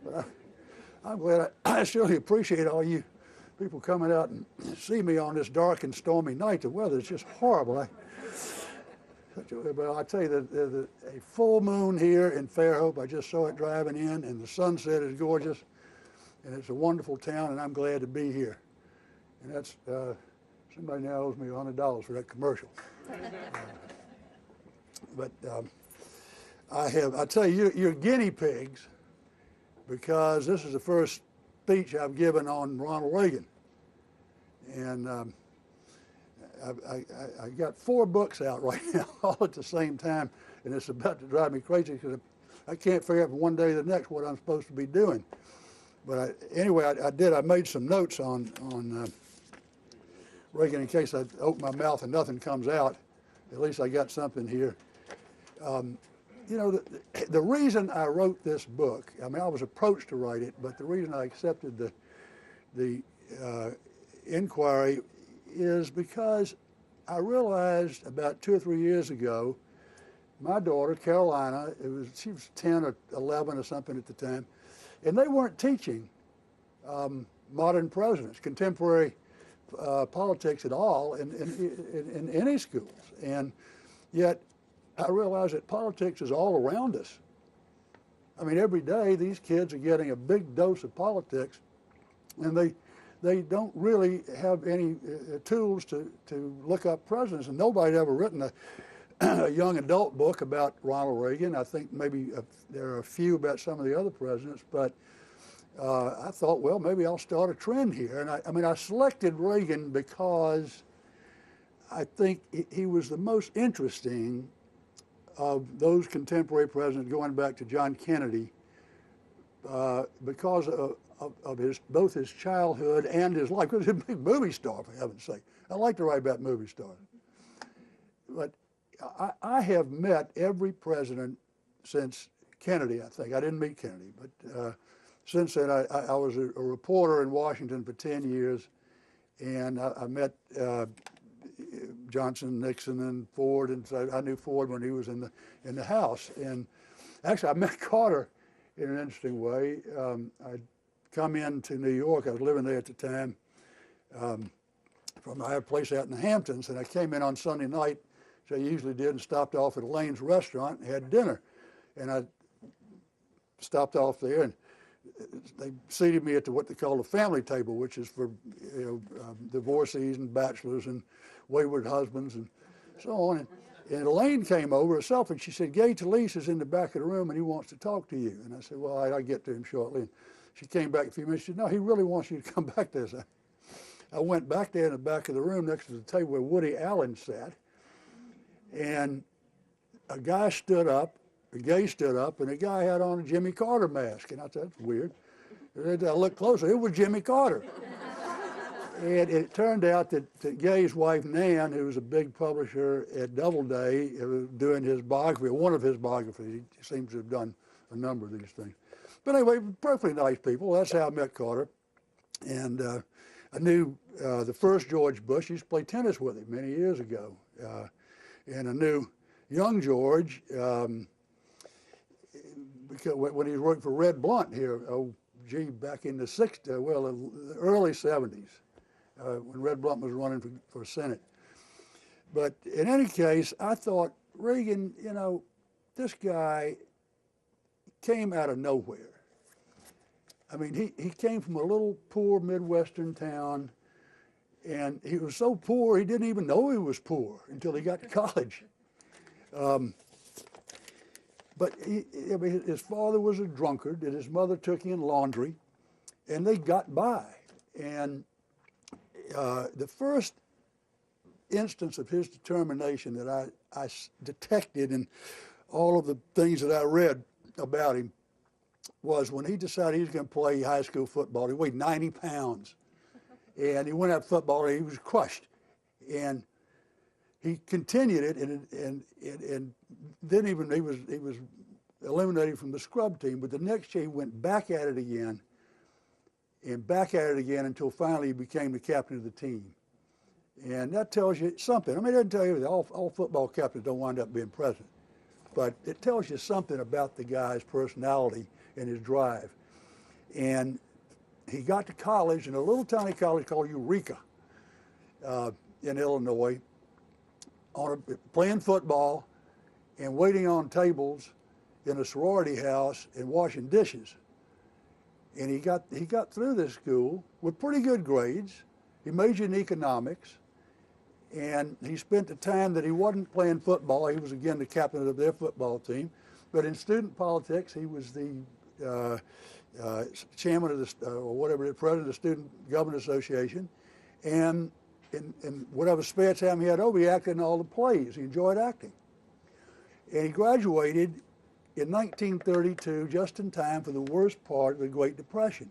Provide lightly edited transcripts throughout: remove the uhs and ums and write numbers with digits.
But I'm glad. I surely appreciate all you people coming out and see me on this dark and stormy night. The weather is just horrible. But I tell you, there's a full moon here in Fairhope. I just saw it driving in, and the sunset is gorgeous, and it's a wonderful town, and I'm glad to be here. And that's somebody now owes me $100 for that commercial. I tell you, you're guinea pigs, because this is the first speech I've given on Ronald Reagan. And I got 4 books out right now, all at the same time, and it's about to drive me crazy because I can't figure out from one day to the next what I'm supposed to be doing. But anyway, I made some notes on Reagan in case I open my mouth and nothing comes out. At least I got something here. You know, the reason I wrote this book, I mean, I was approached to write it, but the reason I accepted the inquiry is because I realized about 2 or 3 years ago, my daughter, Carolina, she was 10 or 11 or something at the time, and they weren't teaching modern presidents, contemporary politics at all in any schools. And yet, I realized that politics is all around us. I mean, every day these kids are getting a big dose of politics, and they don't really have any tools to look up presidents. And nobody's ever written a young adult book about Ronald Reagan. I think maybe there are a few about some of the other presidents, but I thought, well, maybe I'll start a trend here. And I mean, I selected Reagan because I think he was the most interesting of those contemporary presidents, going back to John Kennedy, because of both his childhood and his life. Because he was a big movie star, for heaven's sake. I like to write about movie stars. But I have met every president since Kennedy, I think. I didn't meet Kennedy, but since then I was a reporter in Washington for 10 years, and I met Johnson, Nixon, and Ford, and so I knew Ford when he was in the House. And actually, I met Carter in an interesting way. I'd come into New York. I was living there at the time. I had a place out in the Hamptons, and I came in on Sunday night, which I usually did, and stopped off at Elaine's restaurant and had dinner. And I stopped off there, and they seated me at what they call the family table, which is for divorcees and bachelors and wayward husbands and so on. And Elaine came over herself, and she said, Gay Talese is in the back of the room, and he wants to talk to you. And I said, well, I'll get to him shortly. And she came back a few minutes. She said, no, he really wants you to come back there. So I went back there in the back of the room next to the table where Woody Allen sat, and a guy stood up, a Gay stood up, and the guy had on a Jimmy Carter mask. And I said, that's weird. And I looked closer, it was Jimmy Carter. And it turned out that Gay's wife, Nan, who was a big publisher at Doubleday, was doing his biography, one of his biographies. He seems to have done a number of these things. But anyway, perfectly nice people. That's how I met Carter. And I knew the first George Bush. I used to play tennis with him many years ago. And I knew young George because when he was working for Red Blunt here, back in the early 70s. When Red Blunt was running for Senate. But in any case, I thought, Reagan, you know, this guy came out of nowhere. I mean, he came from a little poor Midwestern town, and he was so poor he didn't even know he was poor until he got to college. But his father was a drunkard, and his mother took in laundry, and they got by. And the first instance of his determination that I detected in all of the things that I read about him was when he decided he was going to play high school football. He weighed 90 pounds, and he went out football, and he was crushed. And he continued it, and then he was eliminated from the scrub team. But the next year he went back at it again, and back at it again until finally he became the captain of the team. And that tells you something. I mean, it doesn't tell you that all football captains don't wind up being president, but it tells you something about the guy's personality and his drive. And he got to college in a little tiny college called Eureka in Illinois, playing football and waiting on tables in a sorority house and washing dishes. And he got through this school with pretty good grades. He majored in economics, and he spent the time that he wasn't playing football. He was again the captain of their football team, but in student politics, he was the chairman of the or whatever, the president of the Student Government Association, and in whatever spare time he had over, he acted in all the plays. He enjoyed acting, and he graduated in 1932, just in time for the worst part of the Great Depression.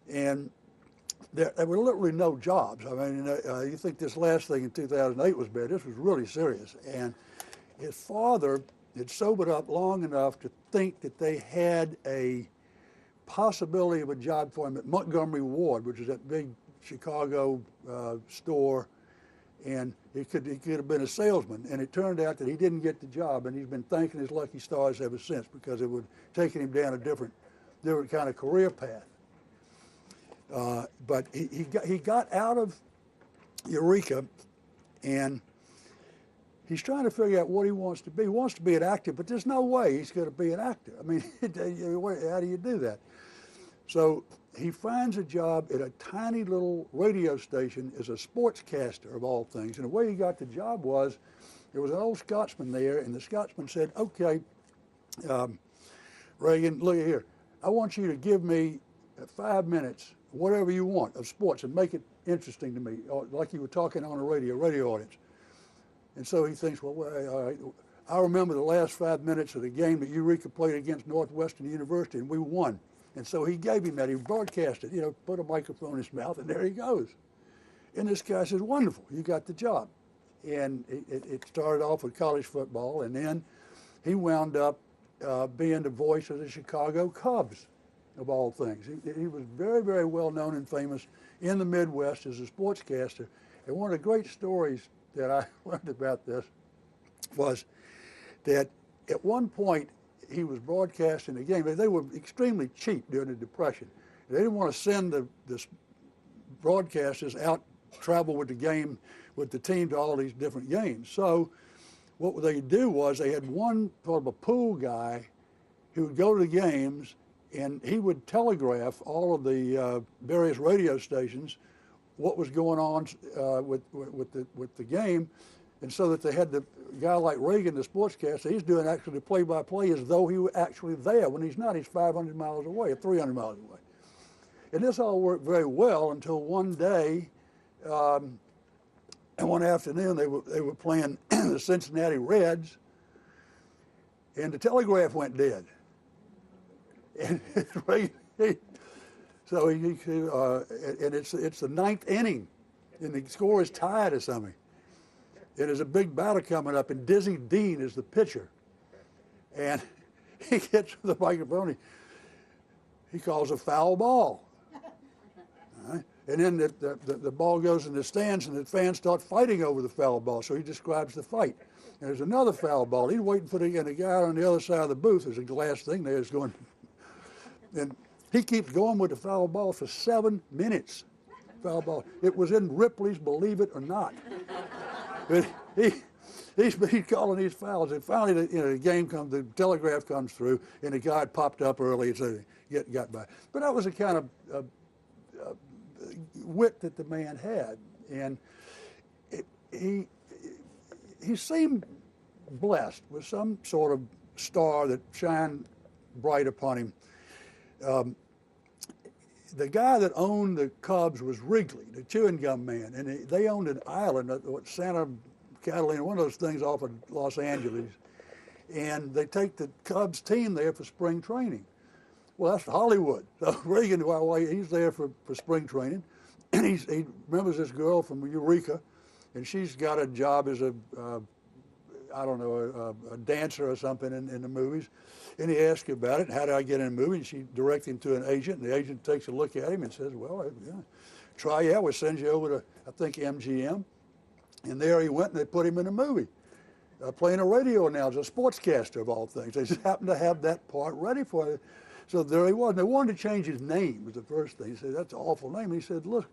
And there were literally no jobs. I mean, you think this last thing in 2008 was bad. This was really serious. And his father had sobered up long enough to think that they had a possibility of a job for him at Montgomery Ward, which is that big Chicago store. And he could have been a salesman, and it turned out that he didn't get the job, and he's been thanking his lucky stars ever since, because it would have taken him down a different kind of career path. But he got out of Eureka, and he's trying to figure out what he wants to be. He wants to be an actor, but there's no way he's going to be an actor. I mean, how do you do that? So he finds a job at a tiny little radio station as a sportscaster, of all things. And the way he got the job was, there was an old Scotsman there, and the Scotsman said, okay, Reagan, look here. I want you to give me 5 minutes, whatever you want, of sports, and make it interesting to me, like you were talking on a radio audience. And so he thinks, well, all right, I remember the last 5 minutes of the game that Eureka played against Northwestern University, and we won. And so he gave him that. He broadcast it, put a microphone in his mouth, and there he goes. And this guy says, wonderful, you got the job. And it started off with college football, and then he wound up being the voice of the Chicago Cubs, of all things. He was very, very well known and famous in the Midwest as a sportscaster. And one of the great stories that I learned about this was that at one point, he was broadcasting a game. They were extremely cheap during the Depression. They didn't want to send the broadcasters out, travel with the game, with the team to all these different games. So what they do was they had one sort of a pool guy who would go to the games, and he would telegraph all of the various radio stations what was going on with the game. And so that they had the guy like Reagan, the sportscaster, he's doing actually the play-by-play as though he were actually there, when he's not. He's 500 miles away, or 300 miles away. And this all worked very well until one day, and one afternoon, they were playing the Cincinnati Reds, and the telegraph went dead. And so and it's the ninth inning, and the score is tied or something. And there's a big battle coming up, and Dizzy Dean is the pitcher. And he gets to the microphone, he calls a foul ball. Right? And then the ball goes in the stands, and the fans start fighting over the foul ball, so he describes the fight. And there's another foul ball. He's waiting for the guy on the other side of the booth. There's a glass thing there that's going, and he keeps going with the foul ball for 7 minutes. Foul ball. It was in Ripley's Believe It or Not. But he's been calling these fouls, and finally, the game comes, the telegraph comes through, and the guy popped up early, and so he got by. But that was the kind of wit that the man had, and he seemed blessed with some sort of star that shined bright upon him. The guy that owned the Cubs was Wrigley, the chewing gum man, and they owned an island, Santa Catalina, one of those things off of Los Angeles, and they take the Cubs team there for spring training. Well, that's Hollywood. So Reagan, while he's there for spring training, and he remembers this girl from Eureka, and she's got a job as a dancer or something in the movies. And he asks her about it, how do I get in a movie? And she directs him to an agent, and the agent takes a look at him and says, well, yeah, try we'll send you over to, I think, MGM. And there he went, and they put him in a movie. playing a radio announcer, a sportscaster of all things. They just happened to have that part ready for it. So there he was. They wanted to change his name was the first thing. He said, that's an awful name. He said, look,